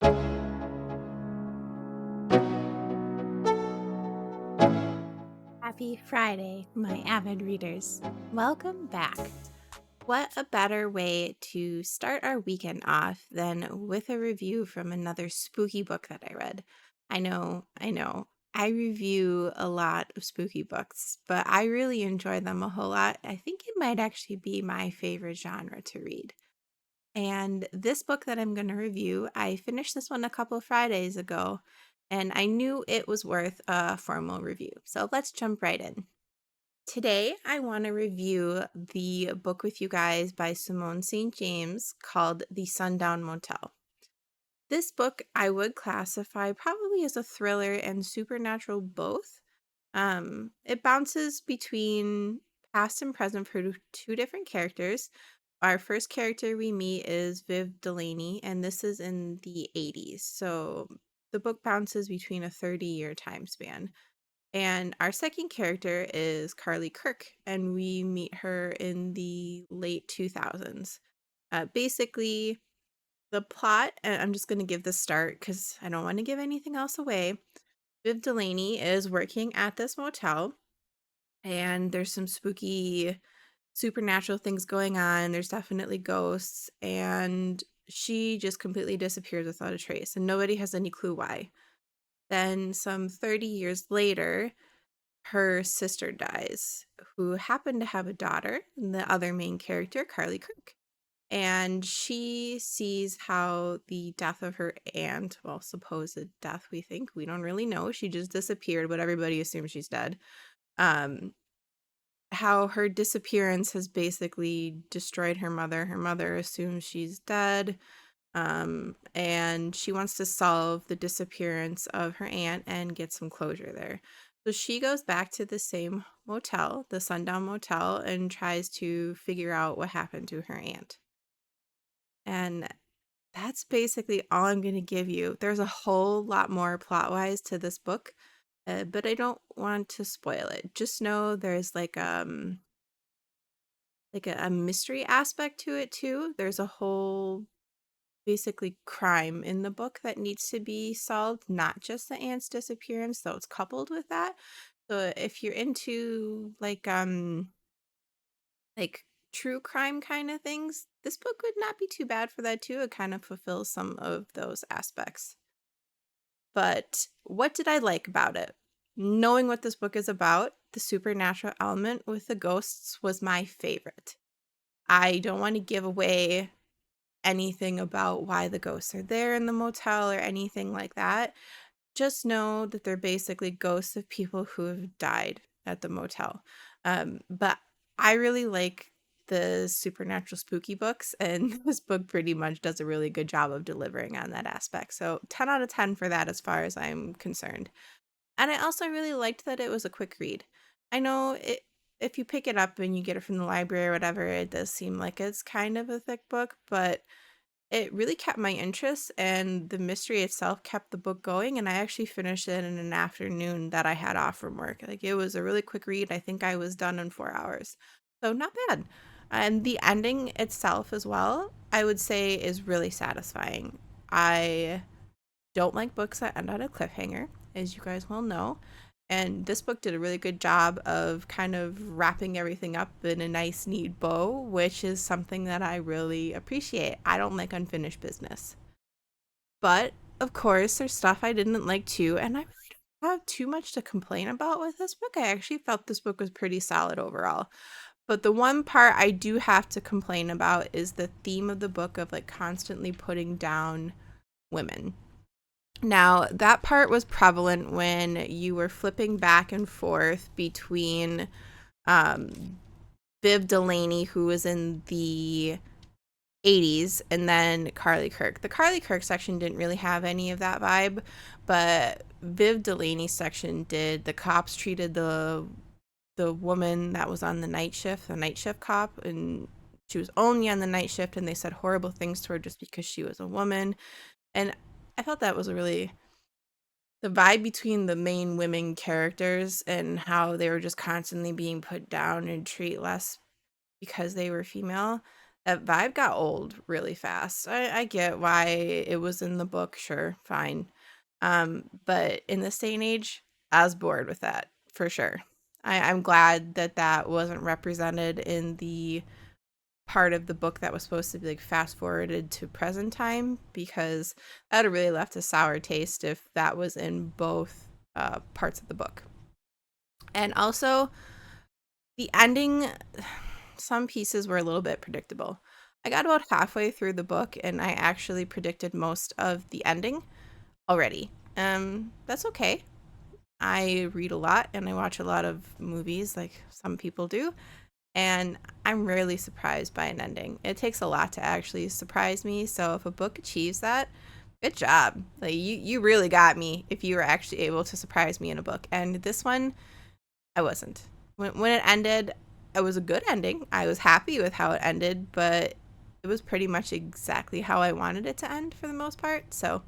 Happy Friday, my avid readers. Welcome back. What a better way to start our weekend off than with a review from another spooky book that I read. I know. I review a lot of spooky books, but I really enjoy them a whole lot. I think it might actually be my favorite genre to read. And this book that I'm going to review, I finished this one a couple Fridays ago, and I knew it was worth a formal review. So let's jump right in. Today, I want to review the book with you guys by Simone St. James called The Sundown Motel. This book I would classify probably as a thriller and supernatural both. It bounces between past and present for two different characters. Our first character we meet is Viv Delaney, and this is in the 80s. So the book bounces between a 30-year time span. And our second character is Carly Kirk, and we meet her in the late 2000s. Basically, the plot, and I'm just going to give the start because I don't want to give anything else away. Viv Delaney is working at this motel, and there's some spooky supernatural things going on. There's definitely ghosts, and she just completely disappears without a trace, and nobody has any clue why. Then, some 30 years later, her sister dies, who happened to have a daughter, the other main character, Carly Kirk. And she sees how the death of her aunt, well, supposed death, we don't really know. She just disappeared, but everybody assumes she's dead. Um, how her disappearance has basically destroyed her mother. Her mother assumes she's dead. And she wants to solve the disappearance of her aunt and get some closure there. So she goes back to the same motel, the Sundown Motel, and tries to figure out what happened to her aunt. And that's basically all I'm going to give you. There's a whole lot more plot-wise to this book, but I don't want to spoil it. Just know there's like a mystery aspect to it too. There's a whole basically crime in the book that needs to be solved, not just the aunt's disappearance, though it's coupled with that. So if you're into like true crime kind of things, this book would not be too bad for that too. It kind of fulfills some of those aspects. But what did I like about it? Knowing what this book is about, the supernatural element with the ghosts was my favorite. I don't want to give away anything about why the ghosts are there in the motel or anything like that. Just know that they're basically ghosts of people who have died at the motel. But I really like the supernatural spooky books, and this book pretty much does a really good job of delivering on that aspect. So 10 out of 10 for that as far as I'm concerned. And I also really liked that it was a quick read. I know it if you pick it up and you get it from the library or whatever, it does seem like it's kind of a thick book, but it really kept my interest, and the mystery itself kept the book going, and I actually finished it in an afternoon that I had off from work. Like, it was a really quick read. I think I was done in 4 hours. So not bad. And the ending itself as well, I would say is really satisfying. I don't like books that end on a cliffhanger, as you guys well know. And this book did a really good job of kind of wrapping everything up in a nice, neat bow, which is something that I really appreciate. I don't like unfinished business. But, of course, there's stuff I didn't like too, and I really don't have too much to complain about with this book. I actually felt this book was pretty solid overall. But the one part I do have to complain about is the theme of the book of like constantly putting down women. Now, that part was prevalent when you were flipping back and forth between um, Viv Delaney, who was in the 80s, and then Carly Kirk. The Carly Kirk section didn't really have any of that vibe, but Viv Delaney's section did. The cops treated the woman that was on the night shift cop, and she was only on the night shift, and they said horrible things to her just because she was a woman. And I felt that was a really the vibe between the main women characters and how they were just constantly being put down and treated less because they were female. That vibe got old really fast. I get why it was in the book, sure, fine. But in this day and age, I was bored with that for sure. I'm glad that that wasn't represented in the part of the book that was supposed to be like fast forwarded to present time, because that would have really left a sour taste if that was in both parts of the book. And also, the ending, some pieces were a little bit predictable. I got about halfway through the book and I actually predicted most of the ending already. That's okay. I read a lot and I watch a lot of movies like some people do, and I'm rarely surprised by an ending. It takes a lot to actually surprise me, so if a book achieves that, good job. Like you really got me if you were actually able to surprise me in a book. And this one, I wasn't. When it ended, it was a good ending. I was happy with how it ended, but it was pretty much exactly how I wanted it to end for the most part. So,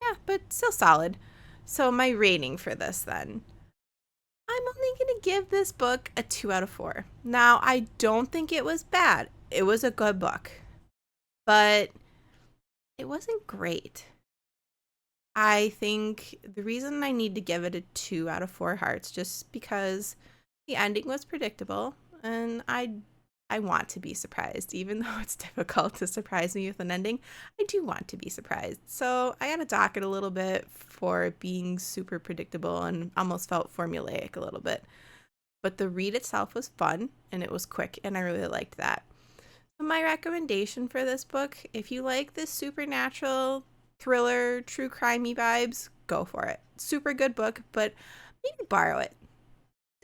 yeah, but still solid. So, my rating for this then, I'm only going to give this book a 2 out of 4. Now, I don't think it was bad. It was a good book, but it wasn't great. I think the reason I need to give it a 2 out of 4 hearts just because the ending was predictable, and I want to be surprised. Even though it's difficult to surprise me with an ending, I do want to be surprised. So I gotta dock it a little bit for being super predictable and almost felt formulaic a little bit. But the read itself was fun and it was quick, and I really liked that. So my recommendation for this book, if you like this supernatural thriller, true crimey vibes, go for it. Super good book, but maybe borrow it.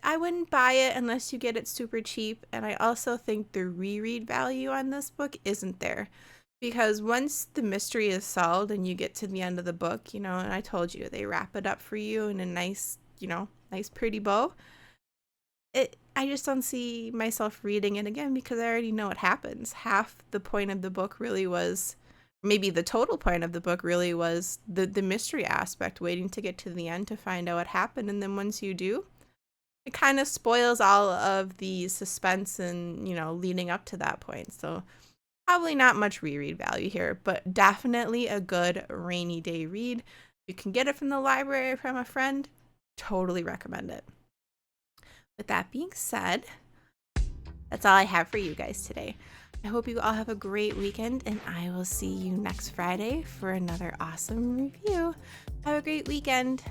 I wouldn't buy it unless you get it super cheap. And I also think the reread value on this book isn't there. Because once the mystery is solved and you get to the end of the book, and I told you, they wrap it up for you in a nice, nice pretty bow. I just don't see myself reading it again because I already know what happens. Half the point of the book really was, maybe the total point of the book really was the mystery aspect, waiting to get to the end to find out what happened. And then once you do, it kind of spoils all of the suspense and, leading up to that point. So probably not much reread value here, but definitely a good rainy day read. You can get it from the library from a friend. Totally recommend it. With that being said, that's all I have for you guys today. I hope you all have a great weekend, and I will see you next Friday for another awesome review. Have a great weekend.